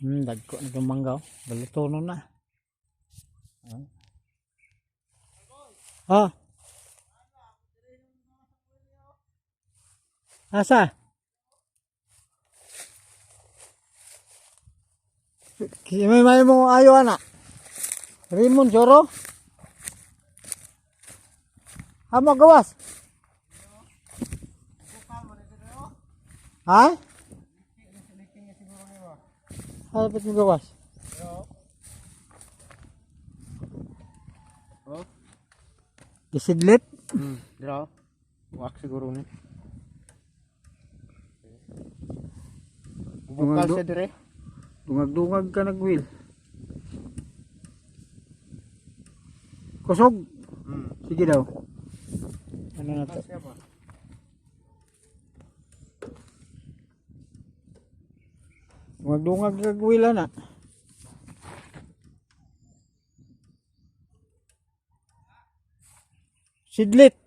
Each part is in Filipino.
Dagko na itong manggaw. Balutono na. Oh. Asa? May mo ayo anak. Rimon Joro. Amo gawas. Ha? Ay, ba't mo gawas? Oh? Isidlit? Dira. Wak siguro ni. Bukal siya dire. Dungag-dungag ka nag-wheel. Kusog? Sige daw. Ano na to? Dungag-dungag nag-wheel na. Sidlit.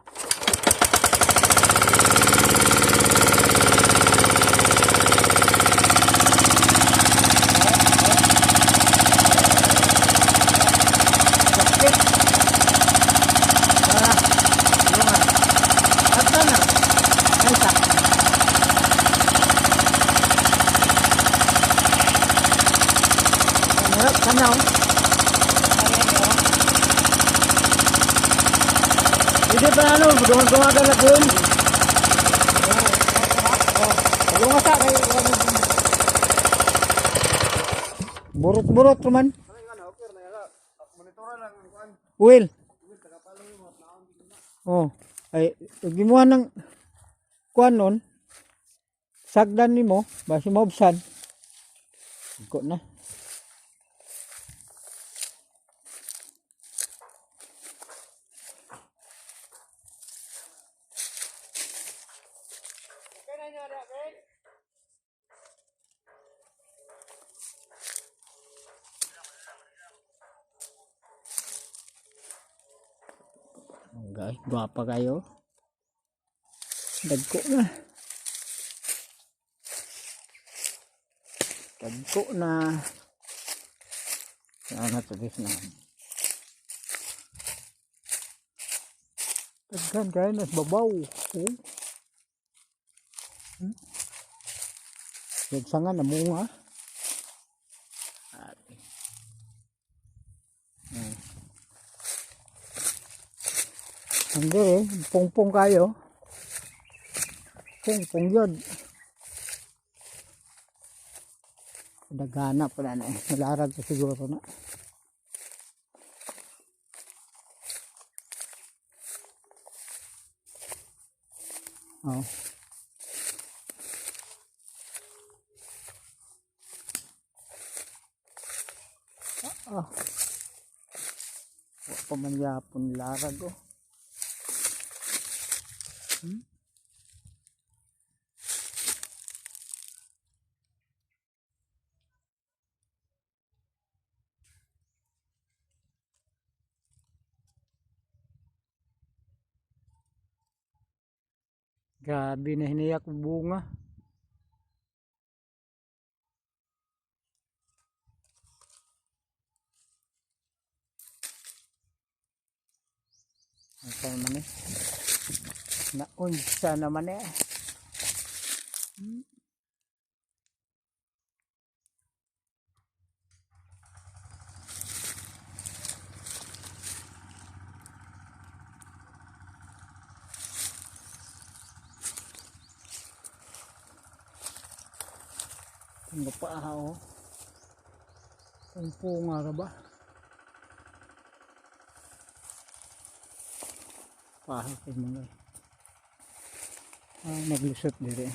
Tanaw. Hindi pa ano, dumaga na doon. Tulungan sa kayo. Burot-burot naman. Will. Oh, ay gimuhan ng kuan nun. Sagdan nimo, basi mobsan. Iko na. Guys, guwapa kayo. Dagko na. Dagko na. Sana tulis na. Dagkan kayo na babaw. Oh. Nagsangan na munga. Hindi pungpong kayo. Pungpong yun. Naghanap pala na eh. Nalarag ko siguro na. Oh. Wala pa man yapon larag oh. Grabe na hiniyak bunga. Ito naman eh. Naunsa naman eh. Ang pa oh. Ang punga ka ba? Paha kay mga. Naglusot dire.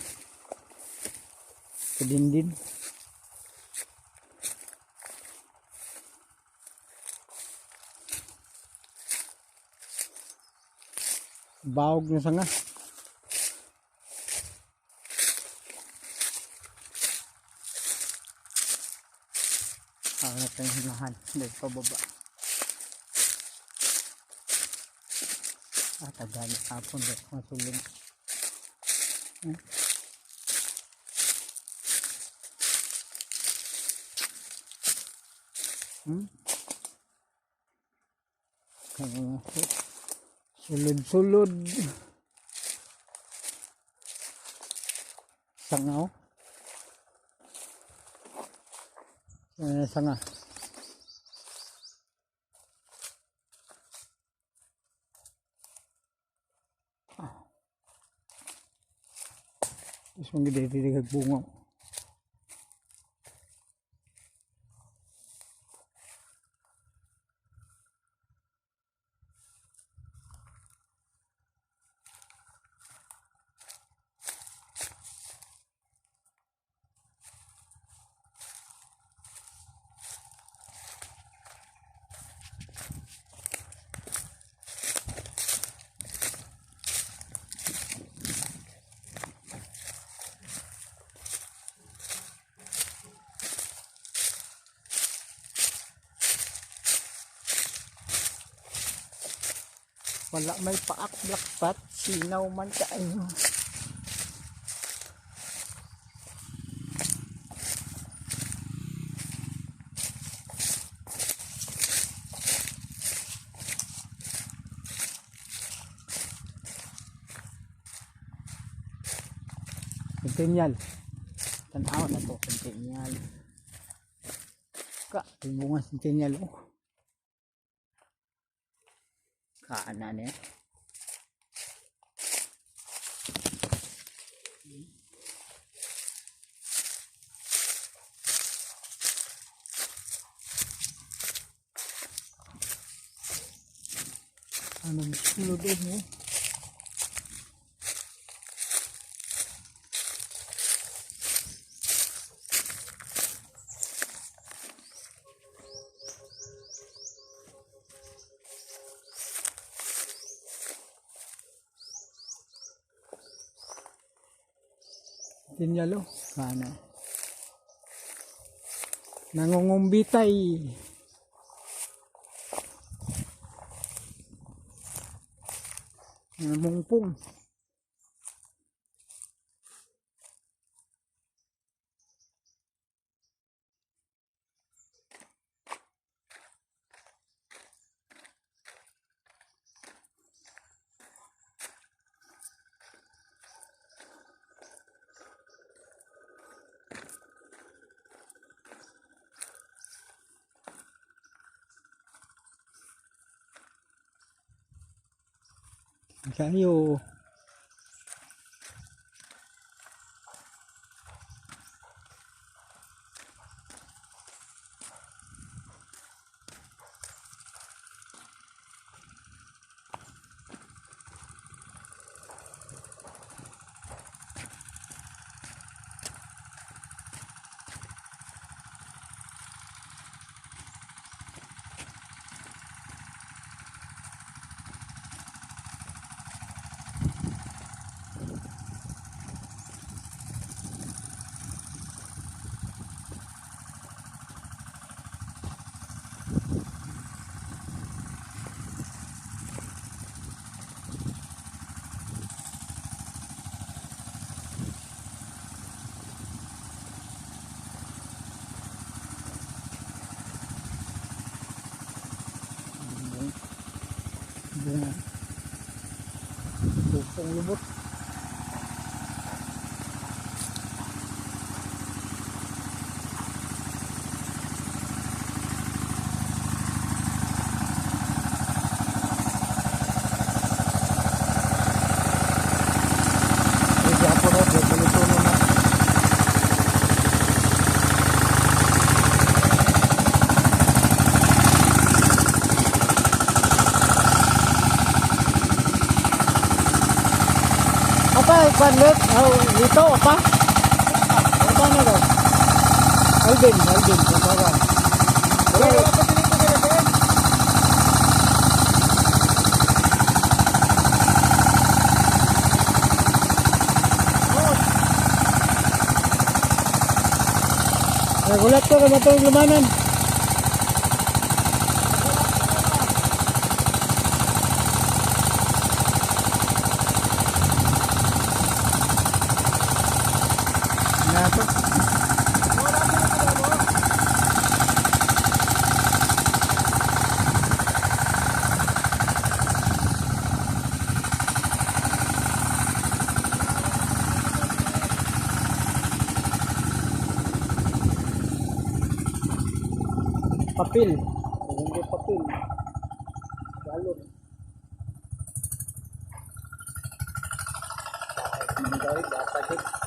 Kadindin. Bawog na sanga. Ang hinahan dahil pababa. Tagali hapon rin masuling. Sulod-sulod. Sangaw. Sanga. Terus menggede-gede bunga. Wala may paak blackpat, sinaw man kayo. Centennial. Tanaw na to, centennial. Bunga centennial. Kanan ya. Anong sulod mo? Tinyalo, kana. Nangungumbitay. Namungpong. Kayo. Bunga. Pupong lubot. Apa panlet? Oh, dito apa? Apa na daw? Alvin, apa? Wala pa dito kaya. Nagulat ko kung matong lumanan. Papel. Hindi papel. Galon. Hindi, basag.